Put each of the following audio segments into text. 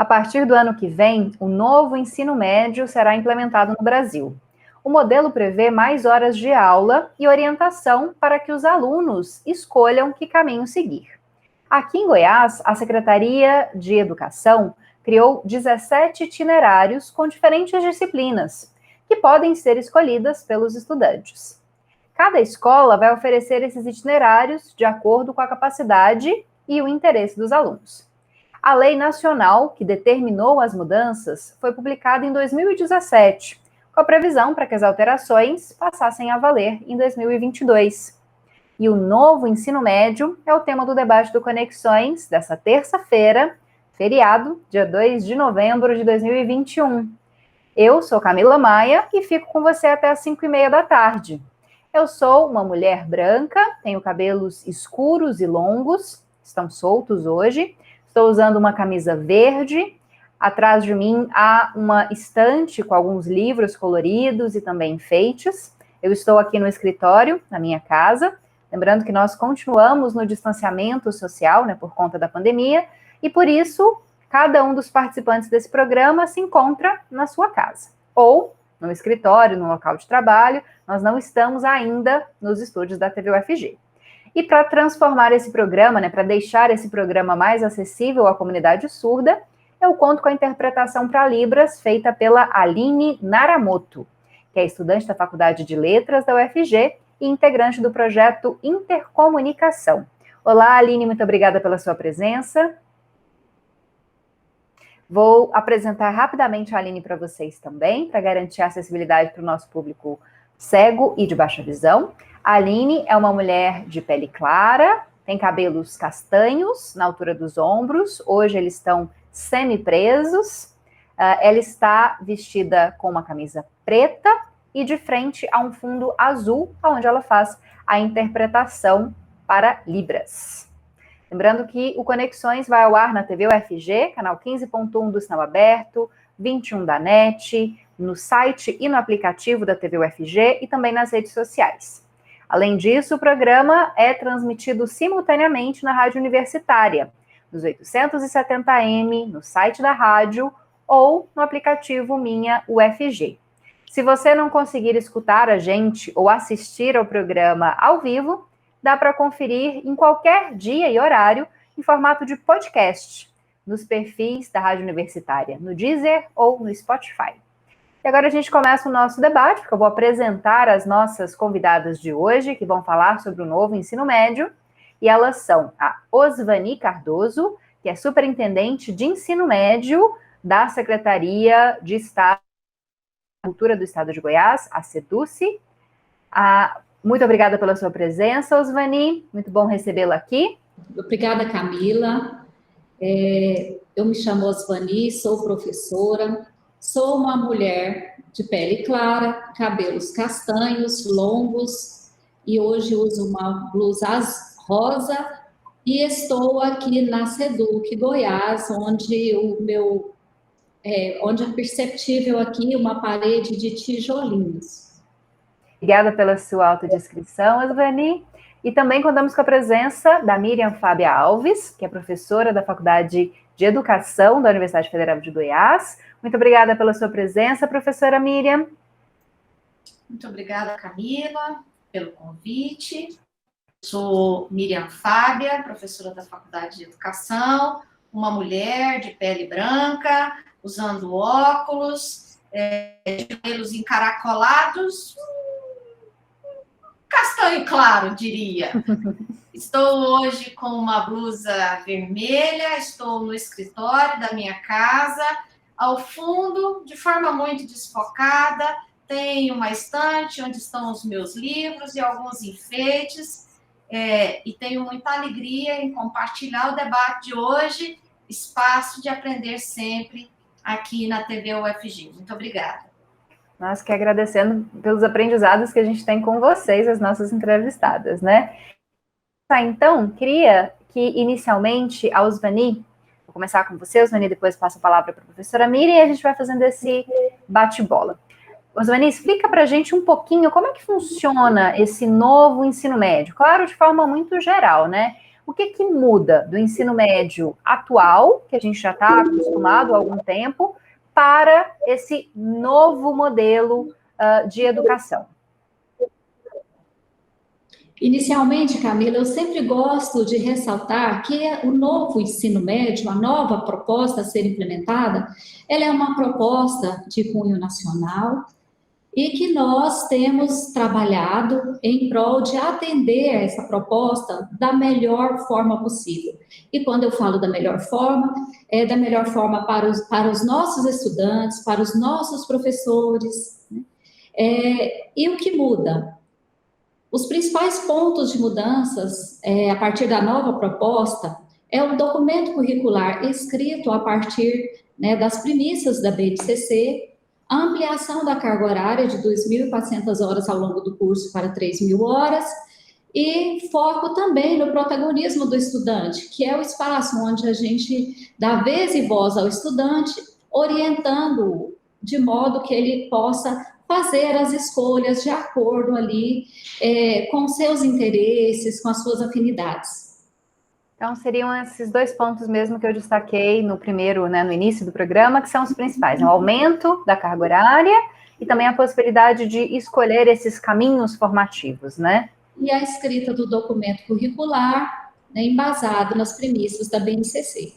partir do ano que vem, o novo ensino médio será implementado no Brasil. O modelo prevê mais horas de aula e orientação para que os alunos escolham que caminho seguir. Aqui em Goiás, a Secretaria de Educação criou 17 itinerários com diferentes disciplinas, que podem ser escolhidas pelos estudantes. Cada escola vai oferecer esses itinerários de acordo com a capacidade e o interesse dos alunos. A lei nacional que determinou as mudanças foi publicada em 2017, com a previsão para que as alterações passassem a valer em 2022. E o novo ensino médio é o tema do debate do Conexões dessa terça-feira, feriado, dia 2 de novembro de 2021. Eu sou Camila Maia e fico com você até às 5h30 da tarde. Eu sou uma mulher branca, tenho cabelos escuros e longos, estão soltos hoje. Estou usando uma camisa verde. Atrás de mim há uma estante com alguns livros coloridos e também enfeites. Eu estou aqui no escritório, na minha casa. Lembrando que nós continuamos no distanciamento social, né, por conta da pandemia. E por isso, cada um dos participantes desse programa se encontra na sua casa. Ou no escritório, no local de trabalho. Nós não estamos ainda nos estúdios da TV UFG. E para transformar esse programa, né, para deixar esse programa mais acessível à comunidade surda, eu conto com a interpretação para Libras feita pela Aline Naramoto, que é estudante da Faculdade de Letras da UFG e integrante do projeto Intercomunicação. Olá, Aline, muito obrigada pela sua presença. Vou apresentar rapidamente a Aline para vocês também, para garantir a acessibilidade para o nosso público cego e de baixa visão. A Aline é uma mulher de pele clara, tem cabelos castanhos na altura dos ombros, hoje eles estão semi-presos. Ela está vestida com uma camisa preta e de frente a um fundo azul, onde ela faz a interpretação para Libras. Lembrando que o Conexões vai ao ar na TV UFG, canal 15.1 do Sinal Aberto, 21 da NET, no site e no aplicativo da TV UFG e também nas redes sociais. Além disso, o programa é transmitido simultaneamente na Rádio Universitária, nos 870M, no site da rádio ou no aplicativo Minha UFG. Se você não conseguir escutar a gente ou assistir ao programa ao vivo, dá para conferir em qualquer dia e horário em formato de podcast, nos perfis da Rádio Universitária, no Deezer ou no Spotify. E agora a gente começa o nosso debate, porque eu vou apresentar as nossas convidadas de hoje, que vão falar sobre o novo ensino médio, e elas são a Osvani Cardoso, que é superintendente de ensino médio da Secretaria de Estado da Cultura do Estado de Goiás, a SEDUCE. Muito obrigada pela sua presença, Osvani, muito bom recebê-la aqui. Obrigada, Camila. Eu me chamo Osvani, sou professora, sou uma mulher de pele clara, cabelos castanhos, longos, e hoje uso uma blusa rosa, e estou aqui na SEDUC Goiás, onde onde é perceptível aqui uma parede de tijolinhos. Obrigada pela sua autodescrição, Osvani. E também contamos com a presença da Miriam Fábia Alves, que é professora da Faculdade de Educação da Universidade Federal de Goiás. Muito obrigada pela sua presença, professora Miriam. Muito obrigada, Camila, pelo convite. Sou Miriam Fábia, professora da Faculdade de Educação, uma mulher de pele branca, usando óculos, de cabelos encaracolados, castanho claro, diria. Estou hoje com uma blusa vermelha, estou no escritório da minha casa. Ao fundo, de forma muito desfocada, tem uma estante onde estão os meus livros e alguns enfeites. E tenho muita alegria em compartilhar o debate de hoje, espaço de aprender sempre aqui na TV UFG. Muito obrigada. Nós que agradecendo pelos aprendizados que a gente tem com vocês, as nossas entrevistadas, né? Então, queria que inicialmente a Osvani, vou começar com você, Osvani, depois passo a palavra para a professora Miriam e a gente vai fazendo esse bate-bola. Osvani, explica para a gente um pouquinho como é que funciona esse novo ensino médio. Claro, de forma muito geral, né? O que que muda do ensino médio atual, que a gente já está acostumado há algum tempo, para esse novo modelo de educação? Inicialmente, Camila, eu sempre gosto de ressaltar que o novo ensino médio, a nova proposta a ser implementada, ela é uma proposta de cunho nacional e que nós temos trabalhado em prol de atender a essa proposta da melhor forma possível. E quando eu falo da melhor forma, é da melhor forma para os nossos estudantes, para os nossos professores, né? E o que muda? Os principais pontos de mudanças, a partir da nova proposta, é o documento curricular escrito a partir, né, das premissas da BNCC, a ampliação da carga horária de 2.400 horas ao longo do curso para 3.000 horas, e foco também no protagonismo do estudante, que é o espaço onde a gente dá vez e voz ao estudante, orientando-o de modo que ele possa fazer as escolhas de acordo ali com seus interesses, com as suas afinidades. Então, seriam esses dois pontos mesmo que eu destaquei no primeiro, né, no início do programa, que são os principais, né? O aumento da carga horária e também a possibilidade de escolher esses caminhos formativos, né? E a escrita do documento curricular, né, embasado nas premissas da BNCC.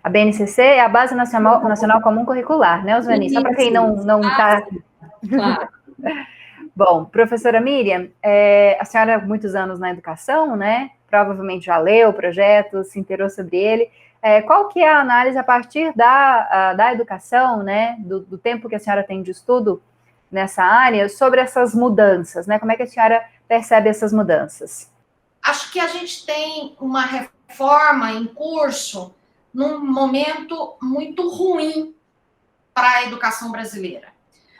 A BNCC é a Base Nacional Comum Curricular, né, Osvani? Só para quem não está... Claro. Bom, professora Miriam, a senhora há muitos anos na educação, né? Provavelmente já leu o projeto, se inteirou sobre ele. Qual que é a análise a partir da educação, né? Do tempo que a senhora tem de estudo nessa área, sobre essas mudanças, né? Como é que a senhora percebe essas mudanças? Acho que a gente tem uma reforma em curso num momento muito ruim para a educação brasileira.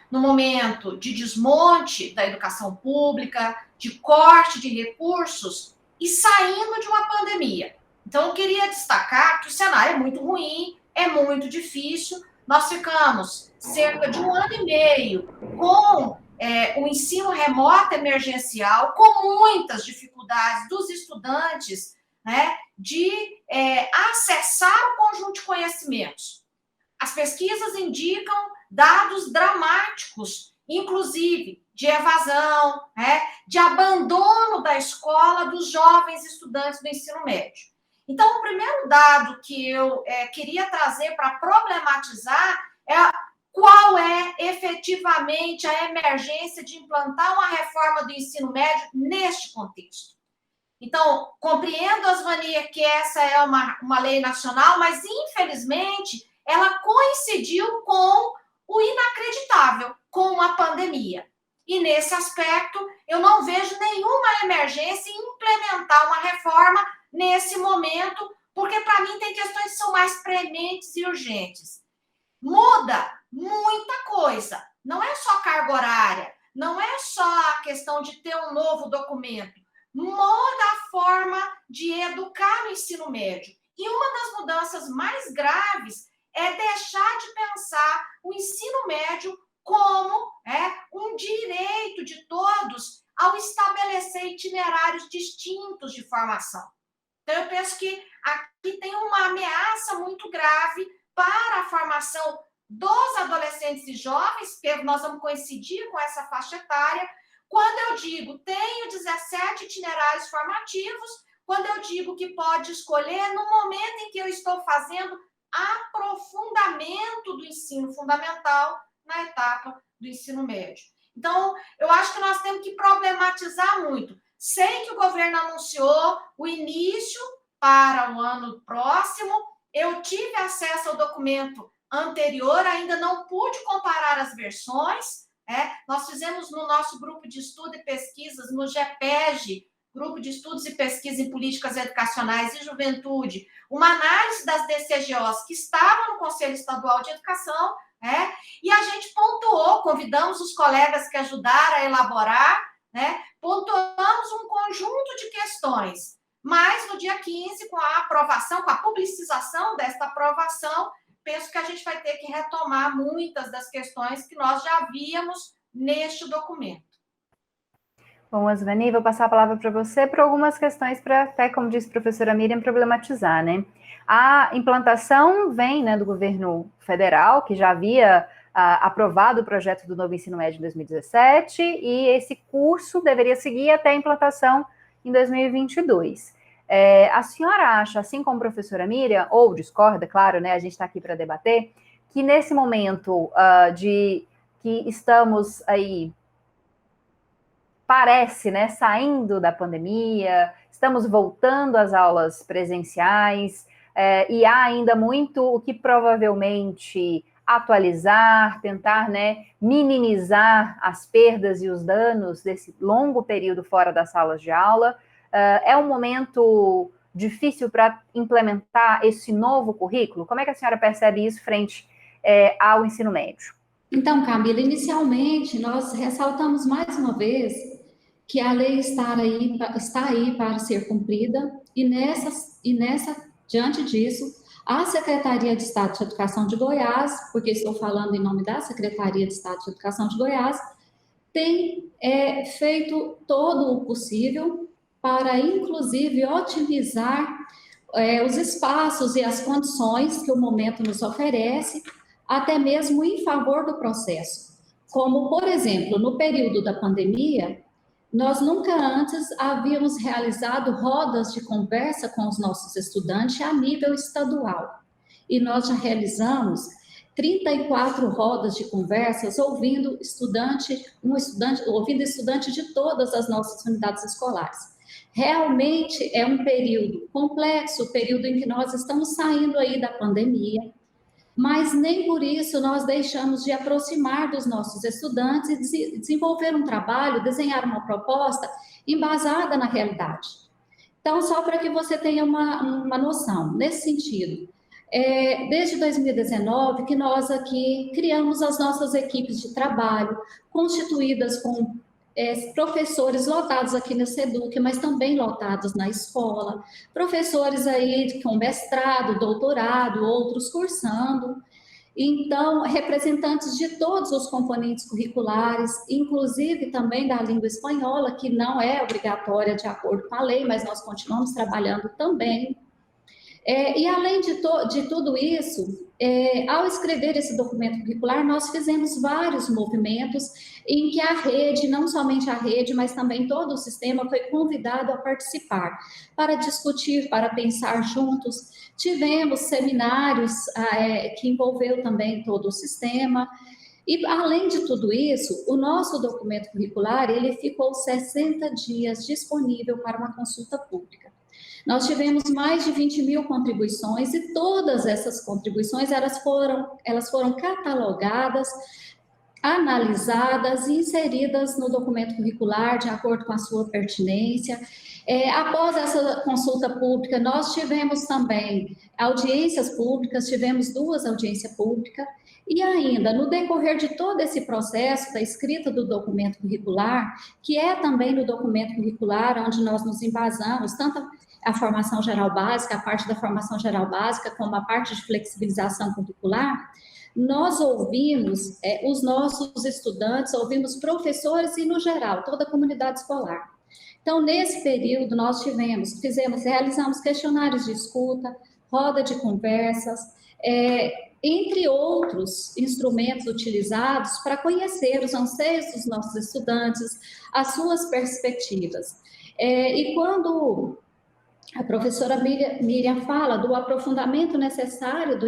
No momento de desmonte da educação pública, de corte de recursos e saindo de uma pandemia. Então, eu queria destacar que o cenário é muito ruim, é muito difícil. Nós ficamos cerca de 1 ano e meio com o ensino remoto emergencial, com muitas dificuldades dos estudantes, né, de acessar o conjunto de conhecimentos. As pesquisas indicam dados dramáticos, inclusive de evasão, de abandono da escola dos jovens estudantes do ensino médio. Então, o primeiro dado que eu queria trazer para problematizar é qual é efetivamente a emergência de implantar uma reforma do ensino médio neste contexto. Então, compreendo, Osvani, que essa é uma lei nacional, mas, infelizmente, ela coincidiu com o inacreditável, com a pandemia. E, nesse aspecto, eu não vejo nenhuma emergência em implementar uma reforma nesse momento, porque, para mim, tem questões que são mais prementes e urgentes. Muda muita coisa. Não é só carga horária, não é só a questão de ter um novo documento. Muda a forma de educar no ensino médio. E uma das mudanças mais graves é deixar de pensar o ensino médio como um direito de todos ao estabelecer itinerários distintos de formação. Então, eu penso que aqui tem uma ameaça muito grave para a formação dos adolescentes e jovens, porque nós vamos coincidir com essa faixa etária. Quando eu digo tenho 17 itinerários formativos, quando eu digo que pode escolher no momento em que eu estou fazendo aprofundamento do ensino fundamental na etapa do ensino médio. Então, eu acho que nós temos que problematizar muito. Sei que o governo anunciou o início para o ano próximo. Eu tive acesso ao documento anterior, ainda não pude comparar as versões. Nós fizemos no nosso grupo de estudo e pesquisas, no GEPEG, Grupo de Estudos e Pesquisa em Políticas Educacionais e Juventude, uma análise das DCGOs que estavam no Conselho Estadual de Educação, e a gente pontuou, convidamos os colegas que ajudaram a elaborar, pontuamos um conjunto de questões, mas no dia 15, com a aprovação, com a publicização desta aprovação, penso que a gente vai ter que retomar muitas das questões que nós já víamos neste documento. Bom, Asvani, vou passar a palavra para você por algumas questões para, até como disse a professora Miriam, problematizar, né? A implantação vem, né, do governo federal, que já havia aprovado o projeto do novo ensino médio em 2017, e esse curso deveria seguir até a implantação em 2022. A senhora acha, assim como a professora Miriam, ou discorda, claro, né, a gente está aqui para debater, que nesse momento de que estamos aí, parece, né, saindo da pandemia, estamos voltando às aulas presenciais, e há ainda muito o que provavelmente atualizar, tentar, né, minimizar as perdas e os danos desse longo período fora das salas de aula. É um momento difícil para implementar esse novo currículo? Como é que a senhora percebe isso frente ao ensino médio? Então, Camila, inicialmente nós ressaltamos mais uma vez que a lei está aí para ser cumprida e diante disso, a Secretaria de Estado de Educação de Goiás, porque estou falando em nome da Secretaria de Estado de Educação de Goiás, tem feito todo o possível para, inclusive, otimizar os espaços e as condições que o momento nos oferece, até mesmo em favor do processo. Como, por exemplo, no período da pandemia, nós nunca antes havíamos realizado rodas de conversa com os nossos estudantes a nível estadual. E nós já realizamos 34 rodas de conversas ouvindo estudante de todas as nossas unidades escolares. Realmente é um período complexo, o período em que nós estamos saindo aí da pandemia, mas nem por isso nós deixamos de aproximar dos nossos estudantes e desenvolver um trabalho, desenhar uma proposta embasada na realidade. Então, só para que você tenha uma noção, nesse sentido, desde 2019 que nós aqui criamos as nossas equipes de trabalho, constituídas com professores lotados aqui no SEDUC, mas também lotados na escola, professores aí com mestrado, doutorado, outros cursando. Então, representantes de todos os componentes curriculares, inclusive também da língua espanhola, que não é obrigatória de acordo com a lei, mas nós continuamos trabalhando também. E além de tudo isso, ao escrever esse documento curricular, nós fizemos vários movimentos em que a rede, não somente a rede, mas também todo o sistema foi convidado a participar, para discutir, para pensar juntos. Tivemos seminários que envolveu também todo o sistema. E, além de tudo isso, o nosso documento curricular, ele ficou 60 dias disponível para uma consulta pública. Nós tivemos mais de 20 mil contribuições e todas essas contribuições, elas foram catalogadas, analisadas e inseridas no documento curricular de acordo com a sua pertinência. Após essa consulta pública, nós tivemos também audiências públicas, tivemos 2 audiências públicas, e ainda, no decorrer de todo esse processo da escrita do documento curricular, que é também no documento curricular onde nós nos embasamos, tanto a formação geral básica, a parte da formação geral básica, como a parte de flexibilização curricular, nós ouvimos os nossos estudantes, ouvimos professores e, no geral, toda a comunidade escolar. Então, nesse período, nós realizamos questionários de escuta, roda de conversas, entre outros instrumentos utilizados para conhecer os anseios dos nossos estudantes, as suas perspectivas. E quando a professora Miriam fala do aprofundamento necessário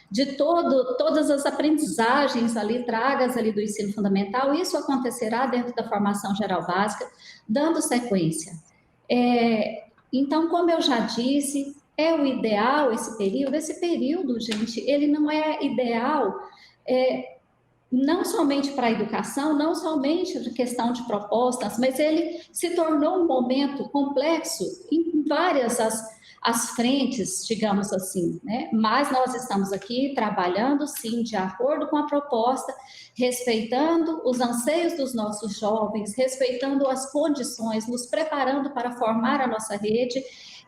de todas as aprendizagens ali, tragas ali do ensino fundamental, isso acontecerá dentro da formação geral básica, dando sequência. Então, como eu já disse, é o ideal esse período, gente, ele não é ideal não somente para a educação, não somente de questão de propostas, mas ele se tornou um momento complexo em várias as frentes, digamos assim, né? Mas nós estamos aqui trabalhando, sim, de acordo com a proposta, respeitando os anseios dos nossos jovens, respeitando as condições, nos preparando para formar a nossa rede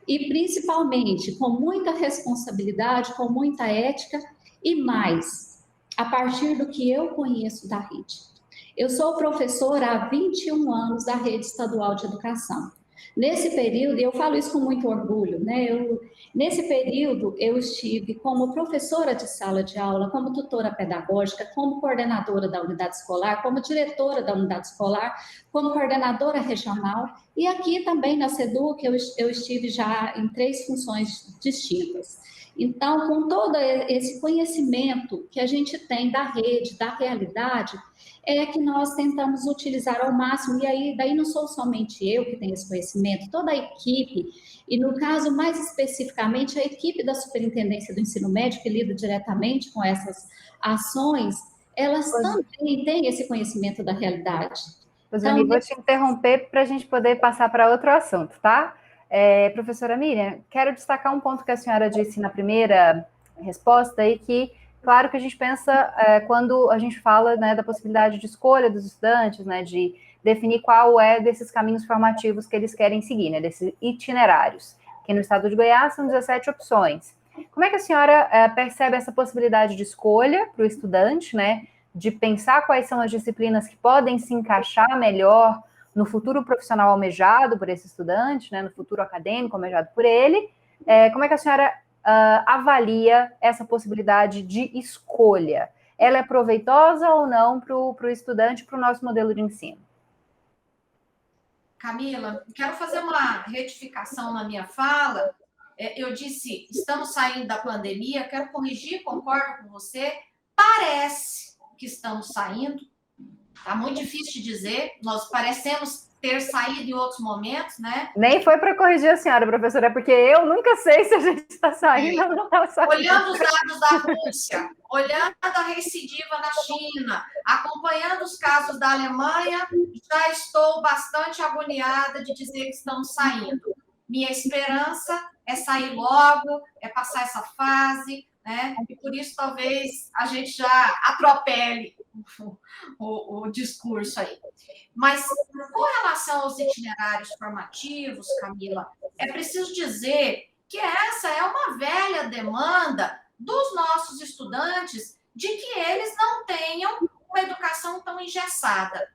e, principalmente, com muita responsabilidade, com muita ética e mais, a partir do que eu conheço da rede. Eu sou professora há 21 anos da rede estadual de educação. Nesse período, e eu falo isso com muito orgulho, né? Nesse período, eu estive como professora de sala de aula, como tutora pedagógica, como coordenadora da unidade escolar, como diretora da unidade escolar, como coordenadora regional, e aqui também na SEDUC eu estive já em 3 funções distintas. Então, com todo esse conhecimento que a gente tem da rede, da realidade, é que nós tentamos utilizar ao máximo, e aí daí não sou somente eu que tenho esse conhecimento, toda a equipe, e no caso mais especificamente a equipe da Superintendência do Ensino Médio, que lida diretamente com essas ações, elas também têm esse conhecimento da realidade. Rosane, Então, vou te interromper para a gente poder passar para outro assunto, tá? Professora Miriam, quero destacar um ponto que a senhora disse na primeira resposta aí, que claro que a gente pensa quando a gente fala, né, da possibilidade de escolha dos estudantes, né, de definir qual é desses caminhos formativos que eles querem seguir, né, desses itinerários, que no estado de Goiás são 17 opções. Como é que a senhora percebe essa possibilidade de escolha para o estudante, né, de pensar quais são as disciplinas que podem se encaixar melhor no futuro profissional almejado por esse estudante, né, no futuro acadêmico almejado por ele? Como é que a senhora avalia essa possibilidade de escolha? Ela é proveitosa ou não para o estudante, para o nosso modelo de ensino? Camila, quero fazer uma retificação na minha fala. Eu disse, estamos saindo da pandemia, quero corrigir, concordo com você. Parece que estamos saindo, tá muito difícil de dizer, nós parecemos ter saído em outros momentos, né? Nem foi para corrigir a senhora, professora, porque eu nunca sei se a gente está saindo ou não está saindo. Olhando os dados da Rússia, olhando a recidiva na China, acompanhando os casos da Alemanha, já estou bastante agoniada de dizer que estamos saindo. Minha esperança é sair logo, é passar essa fase, né? E por isso talvez a gente já atropele o discurso aí. Mas com relação aos itinerários formativos, Camila, é preciso dizer que essa é uma velha demanda dos nossos estudantes de que eles não tenham uma educação tão engessada.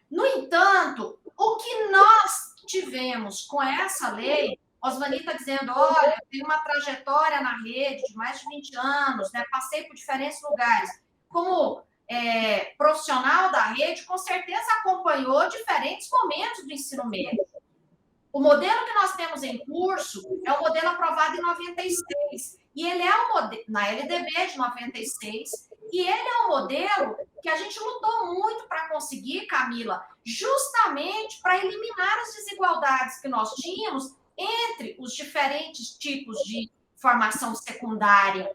No entanto, o que nós tivemos com essa lei, Osvani está dizendo, olha, eu tenho uma trajetória na rede de mais de 20 anos, né? Passei por diferentes lugares. Como profissional da rede, com certeza acompanhou diferentes momentos do ensino médio. O modelo que nós temos em curso é o modelo aprovado em 96, e ele é um modelo, na LDB de 96, e ele é um modelo que a gente lutou muito para conseguir, Camila, justamente para eliminar as desigualdades que nós tínhamos entre os diferentes tipos de formação secundária,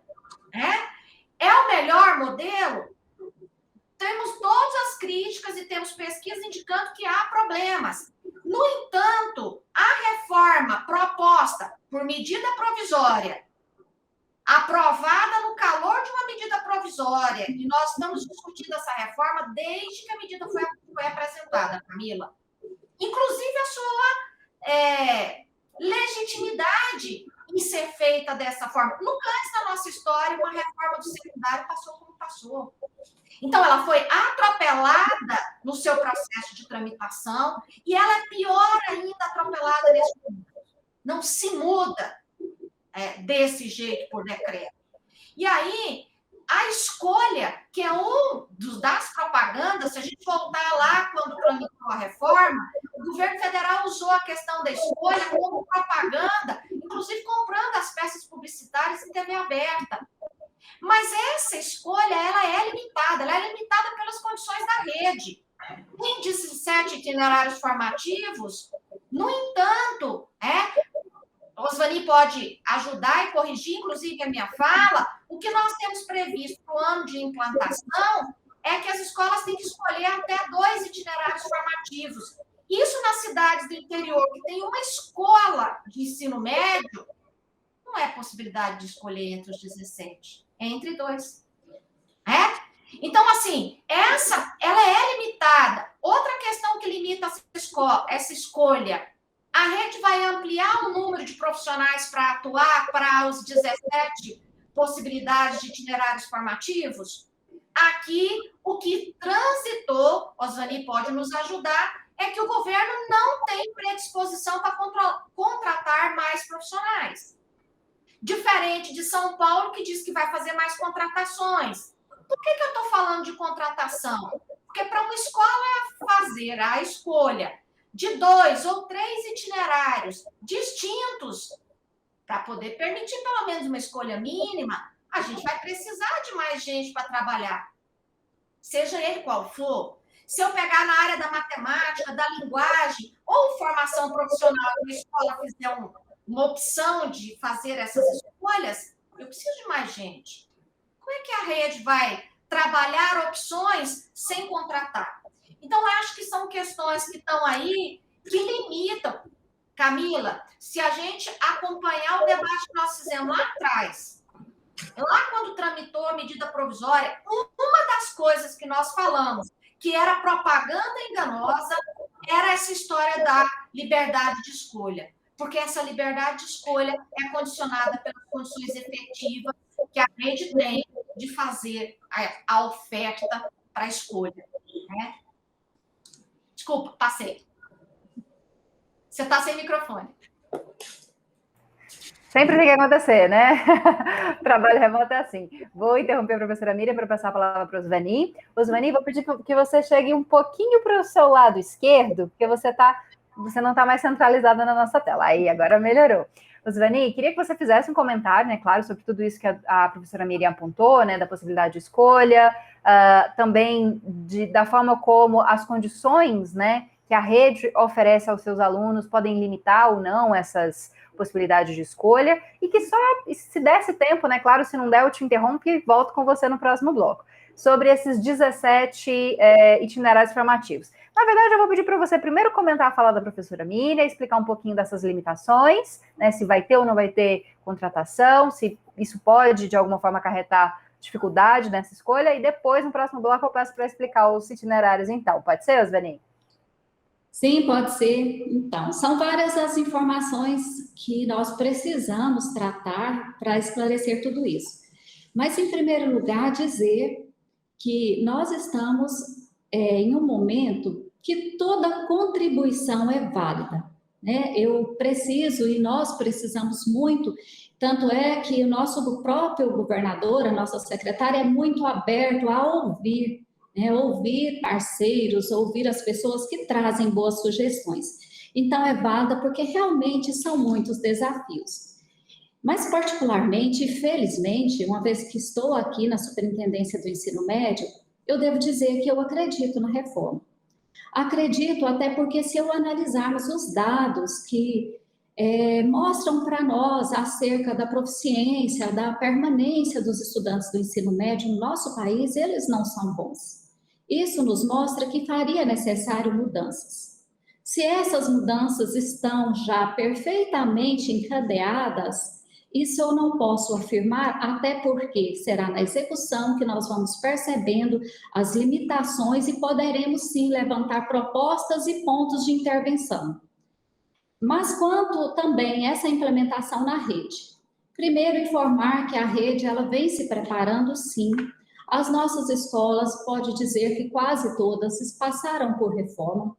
né? É o melhor modelo? Temos todas as críticas e temos pesquisas indicando que há problemas. No entanto, a reforma proposta por medida provisória, aprovada no calor de uma medida provisória, e nós estamos discutindo essa reforma desde que a medida foi apresentada, Camila. Inclusive a sua legitimidade em ser feita dessa forma. Nunca antes na nossa história uma reforma do secundário passou como passou. Então, ela foi atropelada no seu processo de tramitação e ela é pior ainda atropelada nesse momento. Não se muda desse jeito por decreto. E aí, a escolha, que é um das propagandas, se a gente voltar lá quando tramitou a reforma, o governo federal usou a questão da escolha como propaganda, inclusive comprando as peças publicitárias em TV aberta. Mas essa escolha, ela é limitada pelas condições da rede. Tem 17 itinerários formativos, no entanto, Osvani pode ajudar e corrigir, inclusive, a minha fala, o que nós temos previsto para o ano de implantação é que as escolas têm que escolher até 2 itinerários formativos. Isso nas cidades do interior, que tem uma escola de ensino médio, não é possibilidade de escolher entre os 17. É entre 2. Então, assim, ela é limitada. Outra questão que limita essa escolha, a rede vai ampliar o número de profissionais para atuar para os 17 possibilidades de itinerários formativos? Aqui, o que transitou, Osvani pode nos ajudar, é que o governo não tem predisposição para contratar mais profissionais. Diferente de São Paulo, que diz que vai fazer mais contratações. Por que eu estou falando de contratação? Porque para uma escola fazer a escolha de 2 ou 3 itinerários distintos, para poder permitir pelo menos uma escolha mínima, a gente vai precisar de mais gente para trabalhar. Seja ele qual for. Se eu pegar na área da matemática, da linguagem, ou formação profissional, e a escola fizer uma opção de fazer essas escolhas, eu preciso de mais gente. Como é que a rede vai trabalhar opções sem contratar? Então, eu acho que são questões que estão aí, que limitam. Camila, se a gente acompanhar o debate que nós fizemos lá atrás, lá quando tramitou a medida provisória, uma das coisas que nós falamos, que era propaganda enganosa, era essa história da liberdade de escolha. Porque essa liberdade de escolha é condicionada pelas condições efetivas que a rede tem de fazer a oferta para a escolha. Né? Desculpa, passei. Você está sem microfone. Sempre tem que acontecer, né? Trabalho remoto é assim. Vou interromper a professora Miriam para passar a palavra para o Osvani. Osvani, vou pedir que você chegue um pouquinho para o seu lado esquerdo, porque você não está mais centralizada na nossa tela. Aí, agora melhorou. Osvani, queria que você fizesse um comentário, né, claro, sobre tudo isso que a professora Miriam apontou, né, da possibilidade de escolha, também da forma como as condições, né, que a rede oferece aos seus alunos podem limitar ou não essas possibilidades de escolha, e que só, se desse tempo, né, claro, se não der, eu te interrompo e volto com você no próximo bloco, sobre esses 17 itinerários formativos. Na verdade, eu vou pedir para você primeiro comentar a fala da professora Miriam, explicar um pouquinho dessas limitações, né, se vai ter ou não vai ter contratação, se isso pode, de alguma forma, acarretar dificuldade nessa escolha, e depois, no próximo bloco, eu peço para explicar os itinerários, então. Pode ser, Osvani? Sim, pode ser. Então, são várias as informações que nós precisamos tratar para esclarecer tudo isso. Mas, em primeiro lugar, dizer que nós estamos em um momento que toda contribuição é válida, né? Eu preciso e nós precisamos muito, tanto é que o nosso próprio governador, a nossa secretária, é muito aberto a ouvir, né? Ouvir parceiros, ouvir as pessoas que trazem boas sugestões. Então, é válida porque realmente são muitos desafios. Mas, particularmente e felizmente, uma vez que estou aqui na Superintendência do Ensino Médio, eu devo dizer que eu acredito na reforma. Acredito até porque, se eu analisarmos os dados que mostram para nós acerca da proficiência, da permanência dos estudantes do ensino médio no nosso país, eles não são bons. Isso nos mostra que faria necessário mudanças. Se essas mudanças estão já perfeitamente encadeadas, isso eu não posso afirmar, até porque será na execução que nós vamos percebendo as limitações e poderemos sim levantar propostas e pontos de intervenção. Mas quanto também essa implementação na rede? Primeiro, informar que a rede ela vem se preparando sim. As nossas escolas, pode dizer que quase todas passaram por reforma.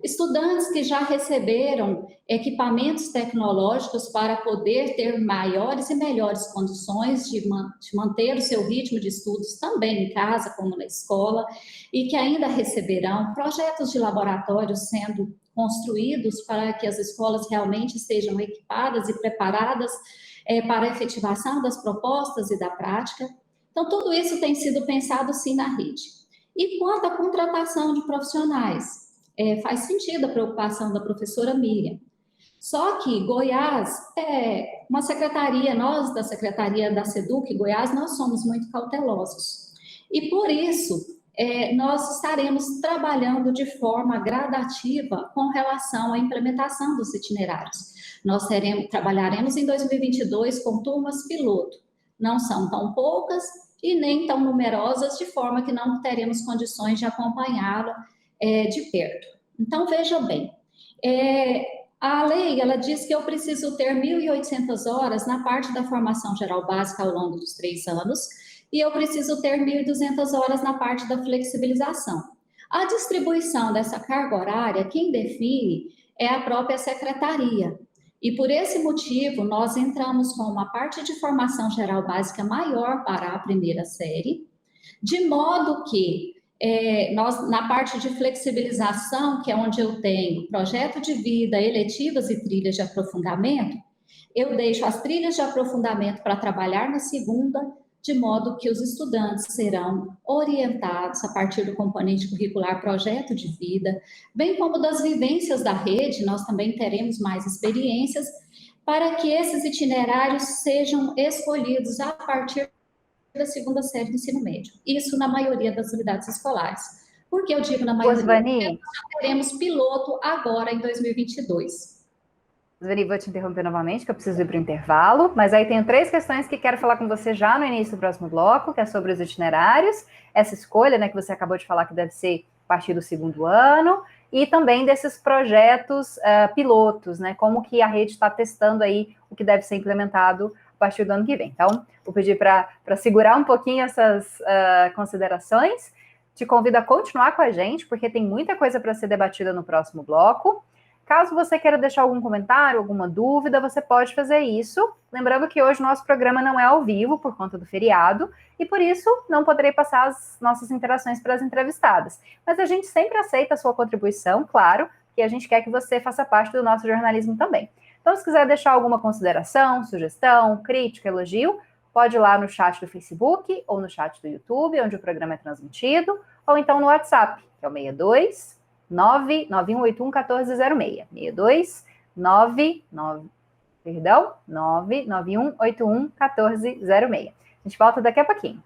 Estudantes que já receberam equipamentos tecnológicos para poder ter maiores e melhores condições de manter o seu ritmo de estudos também em casa, como na escola, e que ainda receberão projetos de laboratório sendo construídos para que as escolas realmente estejam equipadas e preparadas para a efetivação das propostas e da prática. Então, tudo isso tem sido pensado sim na rede. E quanto à contratação de profissionais, faz sentido a preocupação da professora Miriam. Só que Goiás é uma secretaria, nós da Secretaria da SEDUC, Goiás, nós somos muito cautelosos. E por isso, nós estaremos trabalhando de forma gradativa com relação à implementação dos itinerários. Nós trabalharemos em 2022 com turmas piloto. Não são tão poucas e nem tão numerosas, de forma que não teremos condições de acompanhá-la de perto. Então, veja bem, a lei, ela diz que eu preciso ter 1.800 horas na parte da formação geral básica ao longo dos 3 anos e eu preciso ter 1.200 horas na parte da flexibilização. A distribuição dessa carga horária, quem define é a própria secretaria. E por esse motivo, nós entramos com uma parte de formação geral básica maior para a primeira série, de modo que nós, na parte de flexibilização, que é onde eu tenho projeto de vida, eletivas e trilhas de aprofundamento, eu deixo as trilhas de aprofundamento para trabalhar na segunda, de modo que os estudantes serão orientados a partir do componente curricular projeto de vida, bem como das vivências da rede, nós também teremos mais experiências, para que esses itinerários sejam escolhidos a partir da segunda série do ensino médio. Isso na maioria das unidades escolares. Por que eu digo na maioria? Osvani, nós já teremos piloto agora em 2022. Osvani, vou te interromper novamente, que eu preciso ir para o intervalo, mas aí tenho 3 questões que quero falar com você já no início do próximo bloco, que é sobre os itinerários, essa escolha, né, que você acabou de falar que deve ser a partir do segundo ano, e também desses projetos pilotos, né, como que a rede está testando aí o que deve ser implementado a partir do ano que vem. Então, vou pedir para segurar um pouquinho essas considerações, te convido a continuar com a gente, porque tem muita coisa para ser debatida no próximo bloco. Caso você queira deixar algum comentário, alguma dúvida, você pode fazer isso. Lembrando que hoje o nosso programa não é ao vivo, por conta do feriado, e por isso não poderei passar as nossas interações para as entrevistadas. Mas a gente sempre aceita a sua contribuição, claro, que a gente quer que você faça parte do nosso jornalismo também. Então, se quiser deixar alguma consideração, sugestão, crítica, elogio, pode ir lá no chat do Facebook ou no chat do YouTube, onde o programa é transmitido, ou então no WhatsApp, que é o 62 991811406. 62 991811406. A gente volta daqui a pouquinho.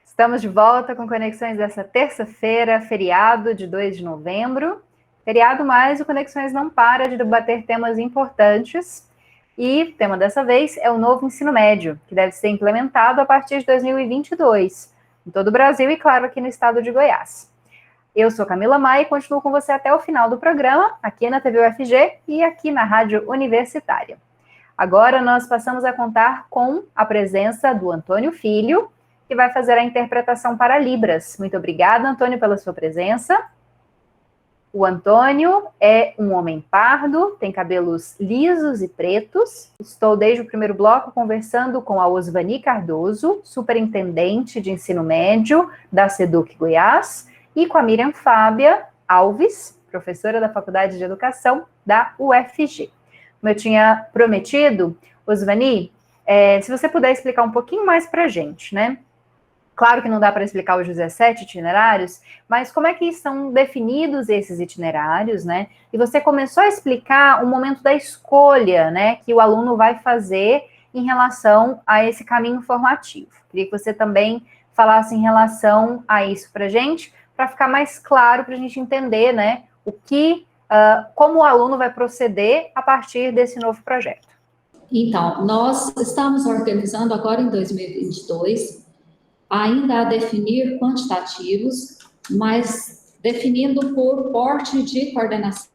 Estamos de volta com Conexões dessa terça-feira, feriado de 2 de novembro. Feriado, mas o Conexões não para de debater temas importantes. E o tema dessa vez é o novo ensino médio, que deve ser implementado a partir de 2022, em todo o Brasil e, claro, aqui no estado de Goiás. Eu sou Camila Maia e continuo com você até o final do programa, aqui na TV UFG e aqui na Rádio Universitária. Agora nós passamos a contar com a presença do Antônio Filho, que vai fazer a interpretação para Libras. Muito obrigada, Antônio, pela sua presença. O Antônio é um homem pardo, tem cabelos lisos e pretos. Estou desde o primeiro bloco conversando com a Osvani Cardoso, superintendente de ensino médio da SEDUC Goiás, e com a Miriam Fábia Alves, professora da Faculdade de Educação da UFG. Como eu tinha prometido, Osvani, se você puder explicar um pouquinho mais para a gente, né? Claro que não dá para explicar os 17 itinerários, mas como é que são definidos esses itinerários, né? E você começou a explicar o momento da escolha, né, que o aluno vai fazer em relação a esse caminho formativo. Queria que você também falasse em relação a isso para a gente, para ficar mais claro, para a gente entender, né, como o aluno vai proceder a partir desse novo projeto. Então, nós estamos organizando agora em 2022, ainda a definir quantitativos, mas definindo por porte de coordenação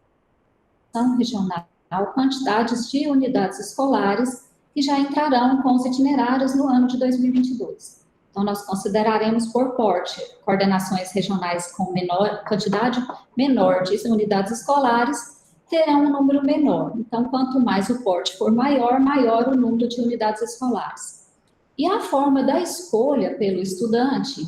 regional, quantidades de unidades escolares que já entrarão com os itinerários no ano de 2022. Então, nós consideraremos por porte coordenações regionais com quantidade menor de unidades escolares terão um número menor. Então, quanto mais o porte for maior, maior o número de unidades escolares. E a forma da escolha pelo estudante,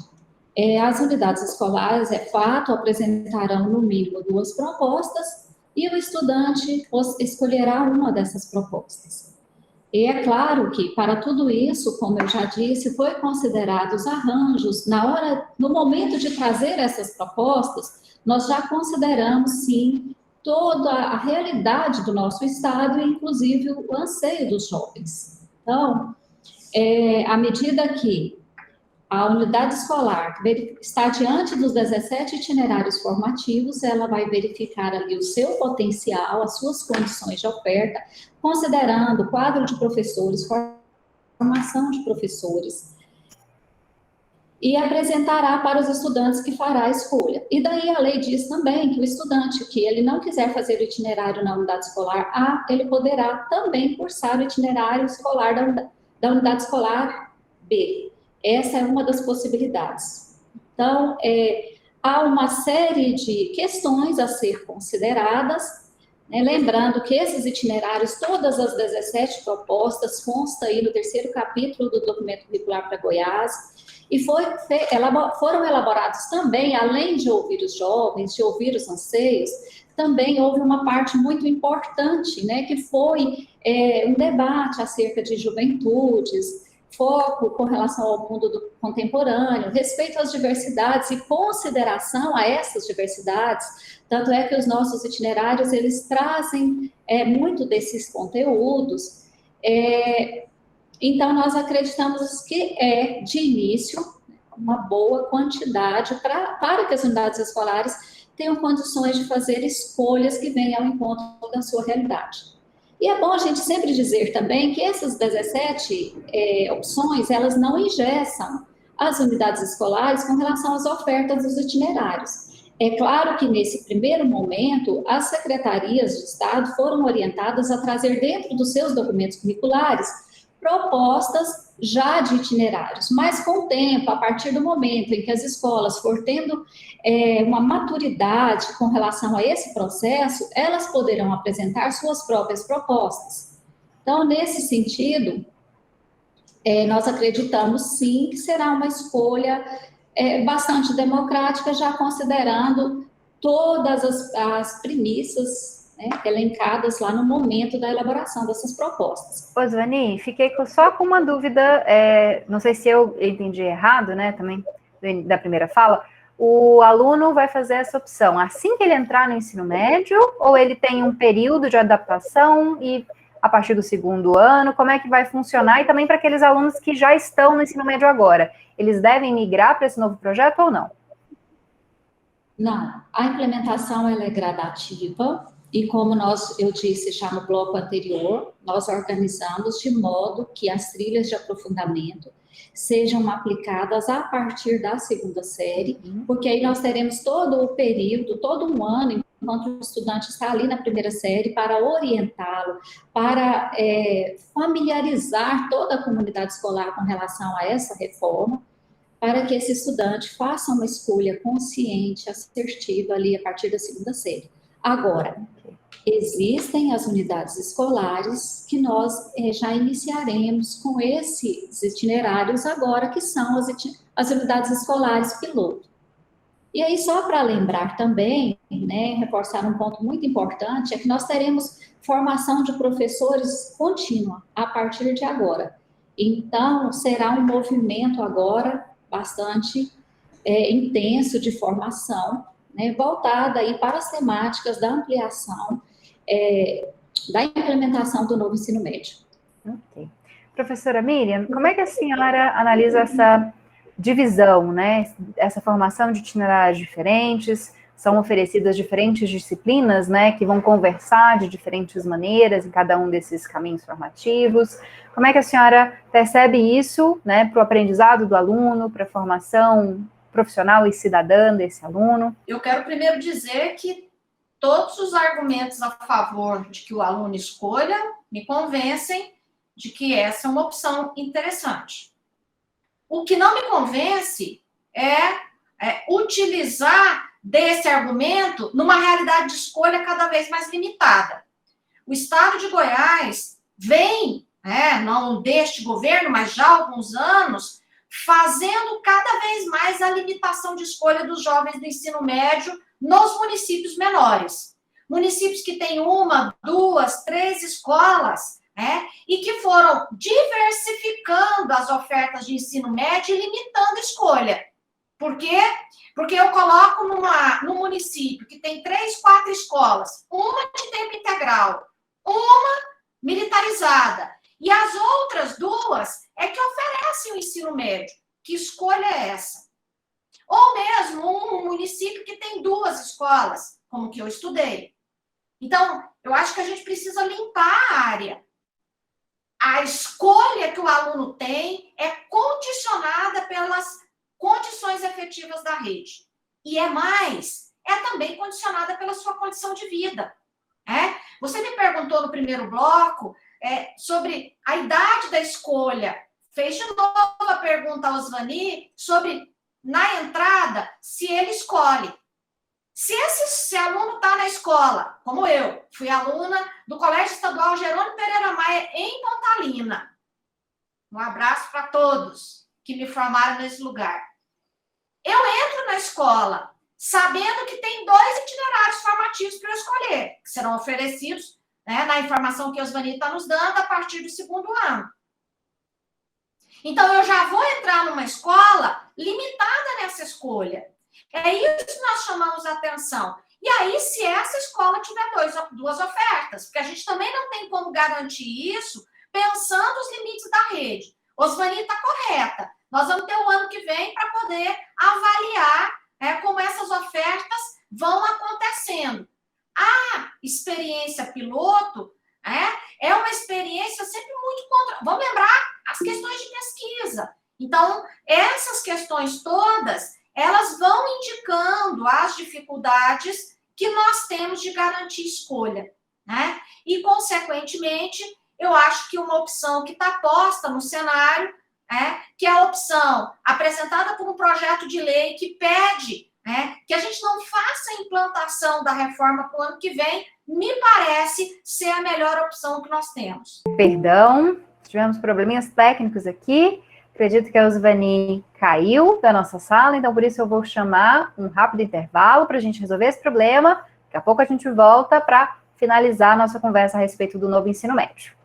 as unidades escolares, é fato, apresentarão no mínimo 2 propostas e o estudante escolherá uma dessas propostas. E é claro que, para tudo isso, como eu já disse, foi considerado os arranjos, no momento de trazer essas propostas, nós já consideramos, sim, toda a realidade do nosso estado, inclusive o anseio dos jovens. Então, à medida que a unidade escolar está diante dos 17 itinerários formativos, ela vai verificar ali o seu potencial, as suas condições de oferta, considerando o quadro de professores, formação de professores, e apresentará para os estudantes que fará a escolha. E daí a lei diz também que o estudante que ele não quiser fazer o itinerário na unidade escolar A, ele poderá também cursar o itinerário escolar da unidade escolar B. Essa é uma das possibilidades. Então, há uma série de questões a ser consideradas, né? Lembrando que esses itinerários, todas as 17 propostas, consta aí no 3º capítulo do documento curricular para Goiás, e foram elaborados também, além de ouvir os jovens, de ouvir os anseios, também houve uma parte muito importante, né, que foi um debate acerca de juventudes, foco com relação ao mundo contemporâneo, respeito às diversidades e consideração a essas diversidades. Tanto é que os nossos itinerários, eles trazem muito desses conteúdos. Então, nós acreditamos que de início, uma boa quantidade para que as unidades escolares tenham condições de fazer escolhas que venham ao encontro da sua realidade. E é bom a gente sempre dizer também que essas 17 opções, elas não engessam as unidades escolares com relação às ofertas dos itinerários. É claro que, nesse primeiro momento, as secretarias de Estado foram orientadas a trazer dentro dos seus documentos curriculares propostas já de itinerários, mas com o tempo, a partir do momento em que as escolas for tendo uma maturidade com relação a esse processo, elas poderão apresentar suas próprias propostas. Então, nesse sentido, nós acreditamos sim que será uma escolha bastante democrática, já considerando todas as premissas, né, elencadas lá no momento da elaboração dessas propostas. Ô, Zvani, fiquei só com uma dúvida, não sei se eu entendi errado, né, também, da primeira fala. O aluno vai fazer essa opção assim que ele entrar no ensino médio, ou ele tem um período de adaptação e a partir do 2º ano, como é que vai funcionar? E também para aqueles alunos que já estão no ensino médio agora, eles devem migrar para esse novo projeto ou não? Não, a implementação ela é gradativa e como eu disse já no bloco anterior, nós organizamos de modo que as trilhas de aprofundamento sejam aplicadas a partir da 2ª série, porque aí nós teremos todo o período, todo um ano, enquanto o estudante está ali na 1ª série, para orientá-lo, para familiarizar toda a comunidade escolar com relação a essa reforma, para que esse estudante faça uma escolha consciente, assertiva ali a partir da 2ª série. Agora, existem as unidades escolares que nós já iniciaremos com esses itinerários agora, que são as unidades escolares piloto. E aí, só para lembrar também, né, reforçar um ponto muito importante, é que nós teremos formação de professores contínua a partir de agora. Então, será um movimento agora bastante intenso de formação, né, voltada aí para as temáticas da ampliação, da implementação do novo ensino médio. Ok. Professora Miriam, como é que a senhora analisa essa divisão, né? Essa formação de itinerários diferentes, são oferecidas diferentes disciplinas, né, que vão conversar de diferentes maneiras em cada um desses caminhos formativos. Como é que a senhora percebe isso, né, para o aprendizado do aluno, para a formação profissional e cidadã desse aluno? Eu quero primeiro dizer que todos os argumentos a favor de que o aluno escolha me convencem de que essa é uma opção interessante. O que não me convence é utilizar desse argumento numa realidade de escolha cada vez mais limitada. O Estado de Goiás vem, não deste governo, mas já há alguns anos, fazendo cada vez mais a limitação de escolha dos jovens do ensino médio nos municípios menores. Municípios que têm 1, 2, 3 escolas, e que foram diversificando as ofertas de ensino médio e limitando a escolha. Por quê? Porque eu coloco num município que tem 3, 4 escolas, uma de tempo integral, uma militarizada, e as outras 2 é que oferecem o ensino médio. Que escolha é essa? Ou mesmo um município que tem 2 escolas, como que eu estudei. Então, eu acho que a gente precisa limpar a área. A escolha que o aluno tem é condicionada pelas condições efetivas da rede. E é mais, é também condicionada pela sua condição de vida. Você me perguntou no primeiro bloco sobre a idade da escolha. Fez de novo a pergunta ao Osvani sobre, na entrada, se ele escolhe. Se aluno está na escola, como eu, fui aluna do Colégio Estadual Jerônimo Pereira Maia, em Pontalina. Um abraço para todos que me formaram nesse lugar. Eu entro na escola sabendo que tem 2 itinerários formativos para eu escolher, que serão oferecidos, na informação que o Osvani está nos dando a partir do 2º ano. Então, eu já vou entrar numa escola limitada nessa escolha. É isso que nós chamamos a atenção. E aí, se essa escola tiver 2 ofertas, porque a gente também não tem como garantir isso pensando os limites da rede. Osvani está correta. Nós vamos ter o ano que vem para poder avaliar como essas ofertas vão acontecendo. A experiência piloto é uma experiência sempre muito contra... Vamos lembrar as questões de pesquisa. Então, essas questões todas, elas vão indicando as dificuldades que nós temos de garantir escolha. E, consequentemente, eu acho que uma opção que está posta no cenário, que é a opção apresentada por um projeto de lei que pede que a gente não faça a implantação da reforma para o ano que vem, me parece ser a melhor opção que nós temos. Perdão, tivemos probleminhas técnicos aqui. Acredito que a Osvani caiu da nossa sala, então por isso eu vou chamar um rápido intervalo para a gente resolver esse problema. Daqui a pouco a gente volta para finalizar a nossa conversa a respeito do novo ensino médio.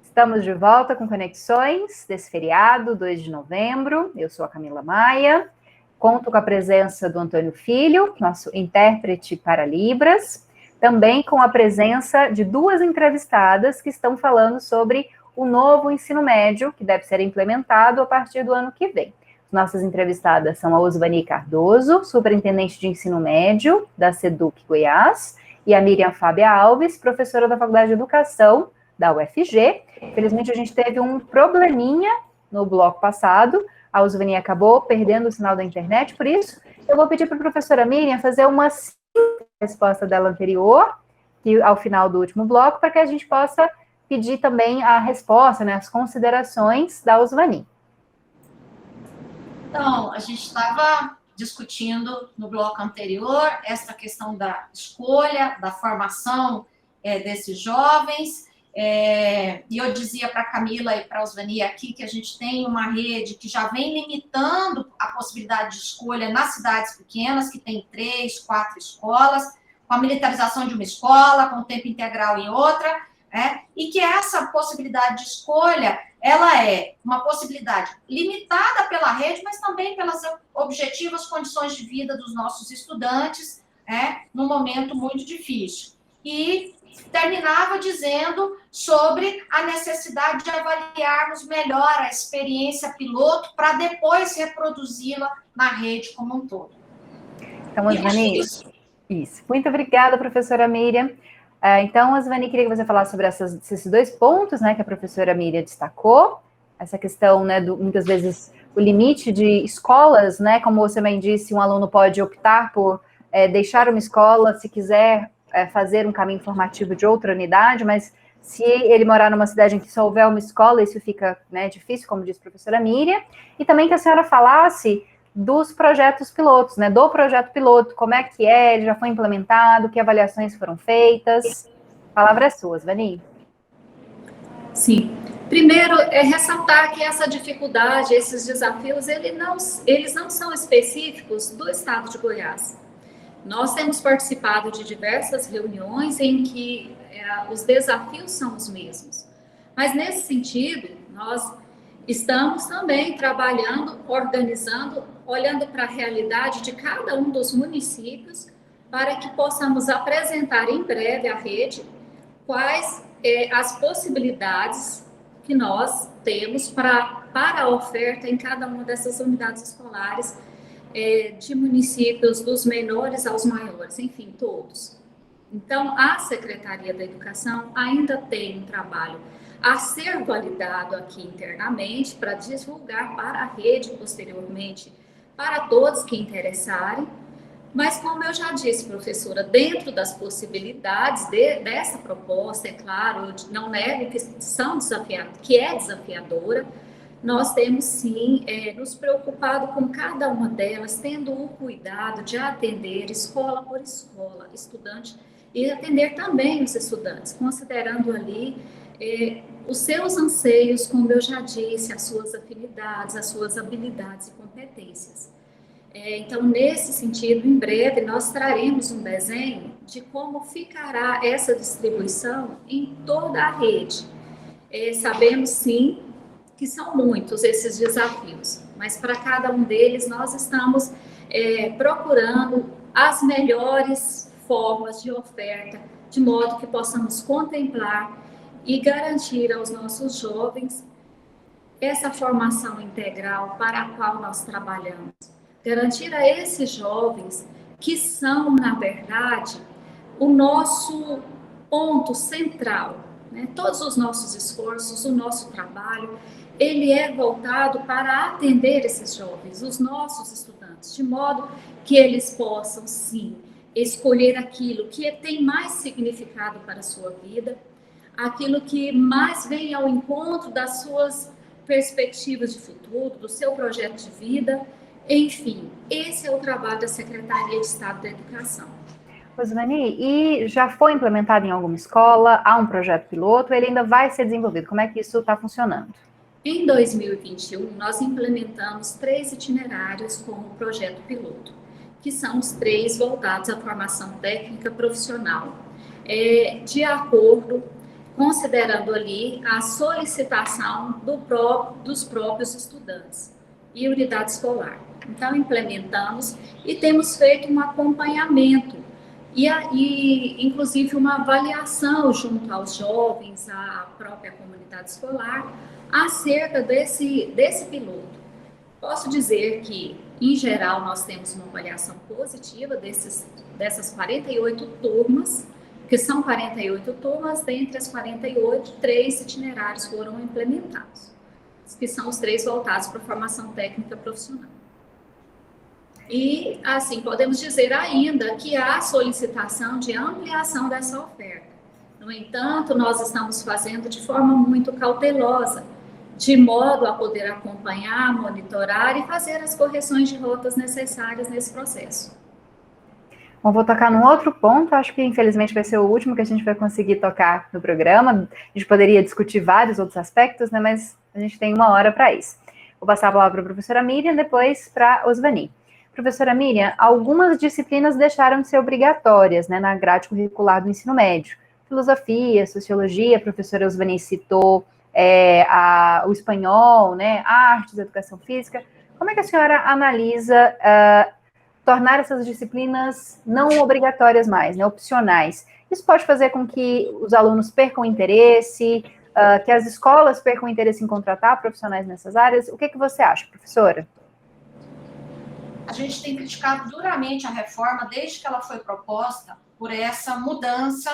Estamos de volta com Conexões desse feriado, 2 de novembro. Eu sou a Camila Maia. Conto com a presença do Antônio Filho, nosso intérprete para Libras. Também com a presença de 2 entrevistadas que estão falando sobre o novo ensino médio, que deve ser implementado a partir do ano que vem. Nossas entrevistadas são a Osvani Cardoso, superintendente de ensino médio da SEDUC Goiás, e a Miriam Fábia Alves, professora da Faculdade de Educação da UFG. Infelizmente, a gente teve um probleminha no bloco passado. A Osvani acabou perdendo o sinal da internet, por isso eu vou pedir para a professora Miriam fazer uma resposta dela anterior, que ao final do último bloco, para que a gente possa pedir também a resposta, as considerações da Osvani. Então, a gente estava discutindo no bloco anterior essa questão da escolha, da formação desses jovens. E eu dizia para a Camila e para a Osvani aqui que a gente tem uma rede que já vem limitando a possibilidade de escolha nas cidades pequenas, que tem 3, 4 escolas, com a militarização de uma escola, com tempo integral em outra, e que essa possibilidade de escolha, ela é uma possibilidade limitada pela rede, mas também pelas objetivas condições de vida dos nossos estudantes, num momento muito difícil. E terminava dizendo sobre a necessidade de avaliarmos melhor a experiência piloto para depois reproduzi-la na rede como um todo. Então, Osvani, isso. Muito obrigada, professora Miriam. Então, Osvani, queria que você falasse sobre esses 2 pontos, que a professora Miriam destacou, essa questão, muitas vezes, o limite de escolas, como você bem disse, um aluno pode optar por deixar uma escola se quiser fazer um caminho formativo de outra unidade, mas se ele morar numa cidade em que só houver uma escola, isso fica difícil, como disse a professora Miriam, e também que a senhora falasse dos projetos pilotos, do projeto piloto, como é que ele já foi implementado, que avaliações foram feitas. A palavra é sua, Osvani. Sim. Primeiro, ressaltar que essa dificuldade, esses desafios, eles não são específicos do estado de Goiás. Nós temos participado de diversas reuniões em que os desafios são os mesmos. Mas, nesse sentido, nós estamos também trabalhando, organizando, olhando para a realidade de cada um dos municípios, para que possamos apresentar em breve à rede quais as possibilidades que nós temos para a oferta em cada uma dessas unidades escolares, de municípios dos menores aos maiores, enfim, todos. Então, a Secretaria da Educação ainda tem um trabalho a ser validado aqui internamente para divulgar para a rede posteriormente, para todos que interessarem. Mas, como eu já disse, professora, dentro das possibilidades dessa proposta, é claro, eu não nego que é desafiadora, nós temos sim nos preocupado com cada uma delas, tendo o cuidado de atender escola por escola, estudante, e atender também os estudantes, considerando ali os seus anseios, como eu já disse, as suas afinidades, as suas habilidades e competências. Então, nesse sentido, em breve, nós traremos um desenho de como ficará essa distribuição em toda a rede. Sabemos, sim, que são muitos esses desafios, mas para cada um deles nós estamos procurando as melhores formas de oferta, de modo que possamos contemplar e garantir aos nossos jovens essa formação integral para a qual nós trabalhamos. Garantir a esses jovens que são, na verdade, o nosso ponto central, né? Todos os nossos esforços, o nosso trabalho, ele é voltado para atender esses jovens, os nossos estudantes, de modo que eles possam, sim, escolher aquilo que tem mais significado para a sua vida, aquilo que mais vem ao encontro das suas perspectivas de futuro, do seu projeto de vida. Enfim, esse é o trabalho da Secretaria de Estado da Educação. Rosvani, e já foi implementado em alguma escola? Há um projeto piloto? Ele ainda vai ser desenvolvido? Como é que isso está funcionando? Em 2021, nós implementamos 3 itinerários como projeto piloto, que são os 3 voltados à formação técnica profissional, de acordo, considerando ali a solicitação dos próprios estudantes e unidade escolar. Então, implementamos e temos feito um acompanhamento e inclusive, uma avaliação junto aos jovens, à própria comunidade escolar, acerca desse piloto. Posso dizer que, em geral, nós temos uma avaliação positiva dessas 48 turmas, que são 48 turmas, dentre as 48, 3 itinerários foram implementados, que são os 3 voltados para a formação técnica profissional. E, assim, podemos dizer ainda que há solicitação de ampliação dessa oferta. No entanto, nós estamos fazendo de forma muito cautelosa, de modo a poder acompanhar, monitorar e fazer as correções de rotas necessárias nesse processo. Bom, vou tocar num outro ponto, acho que infelizmente vai ser o último que a gente vai conseguir tocar no programa. A gente poderia discutir vários outros aspectos, né, mas a gente tem 1 hora para isso. Vou passar a palavra para a professora Miriam, depois para a Osvani. Professora Miriam, algumas disciplinas deixaram de ser obrigatórias, né, na grade curricular do ensino médio. Filosofia, sociologia, a professora Osvani citou o espanhol, né, artes, educação física. Como é que a senhora analisa tornar essas disciplinas não obrigatórias mais, né, opcionais? Isso pode fazer com que os alunos percam interesse, que as escolas percam interesse em contratar profissionais nessas áreas? O que você acha, professora? A gente tem criticado duramente a reforma desde que ela foi proposta por essa mudança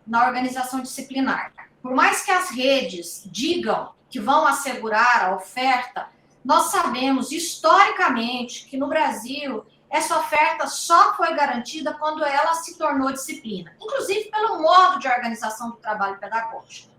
na organização disciplinar. Por mais que as redes digam que vão assegurar a oferta, nós sabemos historicamente que no Brasil essa oferta só foi garantida quando ela se tornou disciplina, inclusive pelo modo de organização do trabalho pedagógico.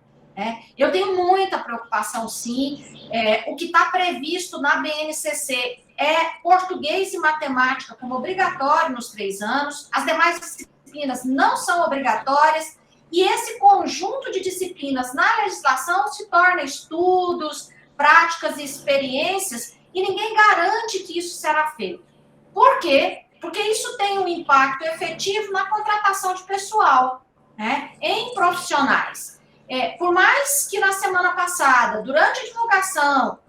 Eu tenho muita preocupação, sim. O que está previsto na BNCC é português e matemática como obrigatório nos 3 anos, as demais disciplinas não são obrigatórias, e esse conjunto de disciplinas na legislação se torna estudos, práticas e experiências, e ninguém garante que isso será feito. Por quê? Porque isso tem um impacto efetivo na contratação de pessoal, né, em profissionais. Por mais que na semana passada, durante a divulgação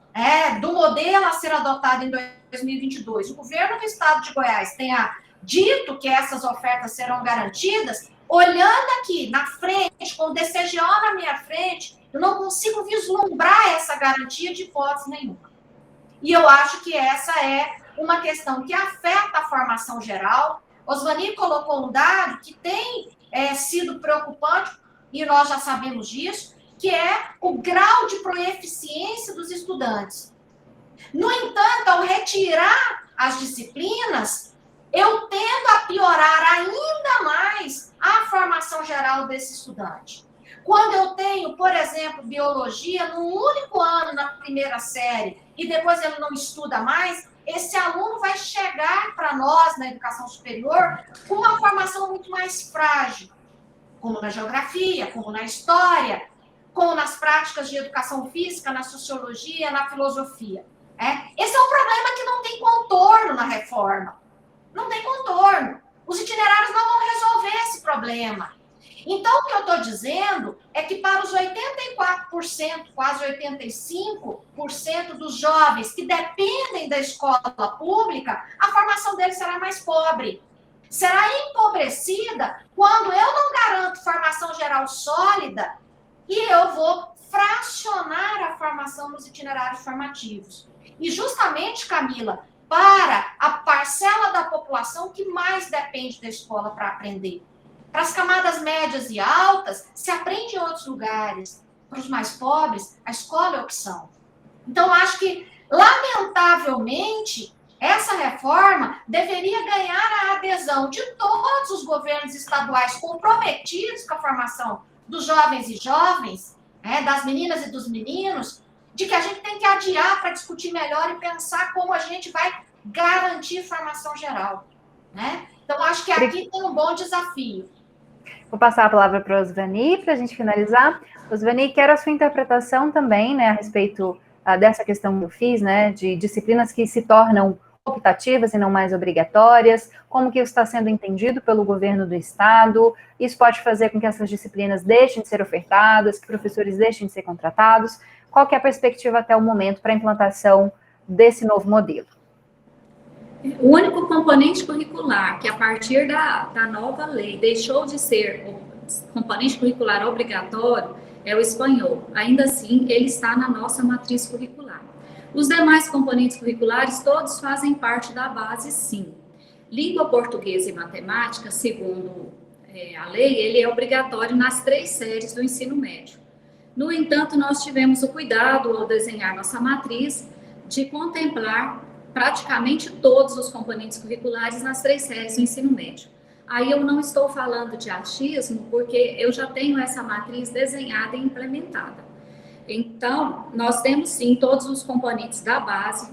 do modelo a ser adotado em 2022, o governo do estado de Goiás tenha dito que essas ofertas serão garantidas, olhando aqui na frente, com o DCGO na minha frente, eu não consigo vislumbrar essa garantia de hipótese nenhuma. E eu acho que essa é uma questão que afeta a formação geral. Osvani colocou um dado que tem sido preocupante, e nós já sabemos disso, que é o grau de proeficiência dos estudantes. No entanto, ao retirar as disciplinas, eu tendo a piorar ainda mais a formação geral desse estudante. Quando eu tenho, por exemplo, biologia num único ano na primeira série e depois ele não estuda mais, esse aluno vai chegar para nós na educação superior com uma formação muito mais frágil, como na geografia, como na história, como nas práticas de educação física, na sociologia, na filosofia. Esse é um problema que não tem contorno na reforma. Não tem contorno. Os itinerários não vão resolver esse problema. Então, o que eu estou dizendo é que para os 84%, quase 85% dos jovens que dependem da escola pública, a formação deles será mais pobre. Será empobrecida quando eu não garanto formação geral sólida e eu vou fracionar a formação nos itinerários formativos. E justamente, Camila, para a parcela da população que mais depende da escola para aprender. Para as camadas médias e altas, se aprende em outros lugares. Para os mais pobres, a escola é opção. Então, acho que, lamentavelmente, essa reforma deveria ganhar a adesão de todos os governos estaduais comprometidos com a formação dos jovens e jovens, das meninas e dos meninos, de que a gente tem que adiar para discutir melhor e pensar como a gente vai garantir formação geral. Então, acho que aqui tem um bom desafio. Vou passar a palavra para a Osvani, para a gente finalizar. Osvani, quero a sua interpretação também, a respeito dessa questão que eu fiz, de disciplinas que se tornam optativas e não mais obrigatórias, como que isso está sendo entendido pelo governo do estado, isso pode fazer com que essas disciplinas deixem de ser ofertadas, que professores deixem de ser contratados. Qual que é a perspectiva até o momento para a implantação desse novo modelo? O único componente curricular que, a partir da nova lei, deixou de ser o componente curricular obrigatório é o espanhol. Ainda assim, ele está na nossa matriz curricular. Os demais componentes curriculares, todos fazem parte da base, sim. Língua portuguesa e matemática, segundo a lei, ele é obrigatório nas 3 séries do ensino médio. No entanto, nós tivemos o cuidado, ao desenhar nossa matriz, de contemplar praticamente todos os componentes curriculares nas 3 séries do ensino médio. Aí eu não estou falando de achismo, porque eu já tenho essa matriz desenhada e implementada. Então, nós temos sim todos os componentes da base,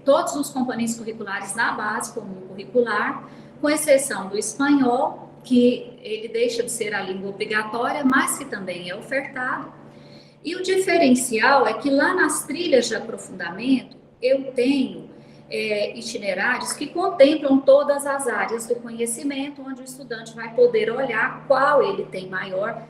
todos os componentes curriculares na base comum curricular, com exceção do espanhol, que ele deixa de ser a língua obrigatória, mas que também é ofertado. E o diferencial é que lá nas trilhas de aprofundamento, eu tenho itinerários que contemplam todas as áreas do conhecimento, onde o estudante vai poder olhar qual ele tem maior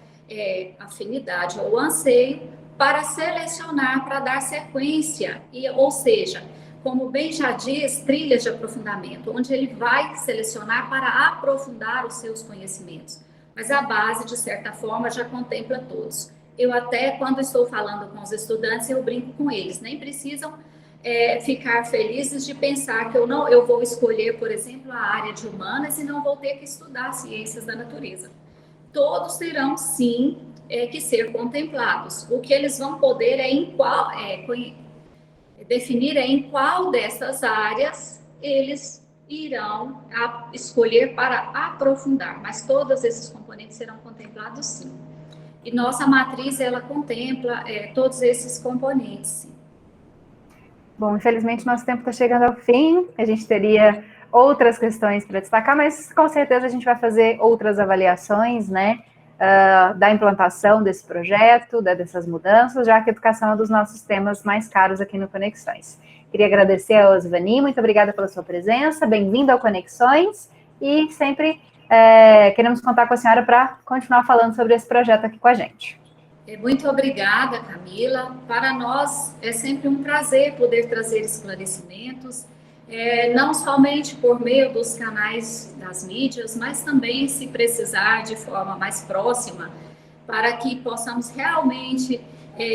afinidade ou anseio para selecionar, para dar sequência, ou seja, como bem já diz, trilhas de aprofundamento, onde ele vai selecionar para aprofundar os seus conhecimentos. Mas a base, de certa forma, já contempla todos. Eu até, quando estou falando com os estudantes, eu brinco com eles, nem precisam ficar felizes de pensar que eu vou escolher, por exemplo, a área de humanas e não vou ter que estudar ciências da natureza. Todos terão, sim, que ser contemplados. O que eles vão poder definir em qual dessas áreas eles irão escolher para aprofundar, mas todos esses componentes serão contemplados, sim. E nossa matriz, ela contempla todos esses componentes, sim. Bom, infelizmente nosso tempo está chegando ao fim, a gente teria outras questões para destacar, mas com certeza a gente vai fazer outras avaliações, da implantação desse projeto, dessas mudanças, já que a educação é um dos nossos temas mais caros aqui no Conexões. Queria agradecer a Osvani, muito obrigada pela sua presença, bem-vinda ao Conexões, e sempre queremos contar com a senhora para continuar falando sobre esse projeto aqui com a gente. Muito obrigada, Camila. Para nós é sempre um prazer poder trazer esclarecimentos, não somente por meio dos canais das mídias, mas também, se precisar, de forma mais próxima, para que possamos realmente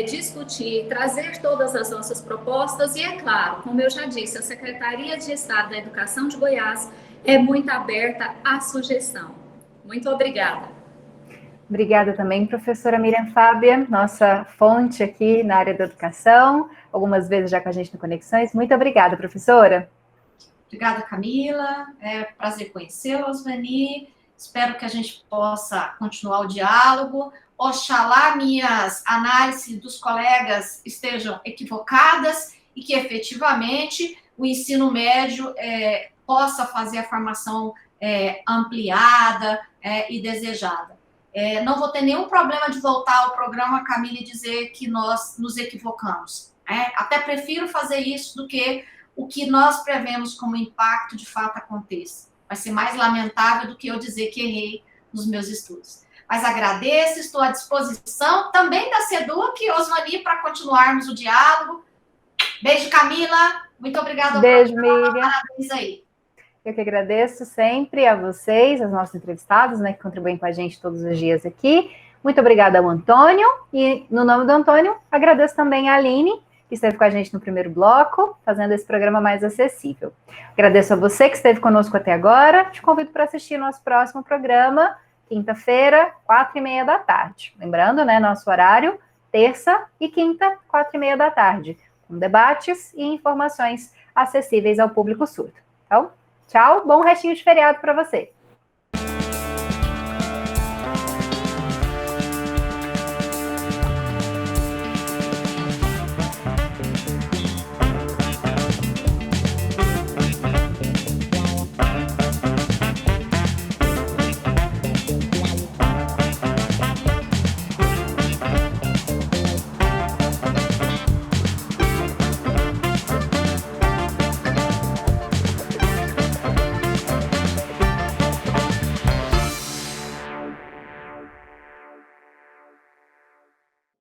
discutir, trazer todas as nossas propostas e, é claro, como eu já disse, a Secretaria de Estado da Educação de Goiás é muito aberta à sugestão. Muito obrigada. Obrigada também, professora Miriam Fábia, nossa fonte aqui na área da educação, algumas vezes já com a gente no Conexões. Muito obrigada, professora. Obrigada, Camila. É um prazer conhecê-la, Osvani. Espero que a gente possa continuar o diálogo. Oxalá minhas análises dos colegas estejam equivocadas e que efetivamente o ensino médio possa fazer a formação ampliada e desejada. Não vou ter nenhum problema de voltar ao programa, Camila, e dizer que nós nos equivocamos. Até prefiro fazer isso do que o que nós prevemos como impacto de fato aconteça. Vai ser mais lamentável do que eu dizer que errei nos meus estudos. Mas agradeço, estou à disposição também da SEDUC, Osvani, para continuarmos o diálogo. Beijo, Camila. Muito obrigada. Beijo, Miriam. Parabéns aí. Eu que agradeço sempre a vocês, aos nossos entrevistados, né, que contribuem com a gente todos os dias aqui. Muito obrigada ao Antônio. E, no nome do Antônio, agradeço também a Aline, que esteve com a gente no primeiro bloco, fazendo esse programa mais acessível. Agradeço a você que esteve conosco até agora. Te convido para assistir o nosso próximo programa, quinta-feira, 4h30 da tarde. Lembrando, né, nosso horário, terça e quinta, 4h30 da tarde, com debates e informações acessíveis ao público surdo. Então, tchau, bom restinho de feriado para você.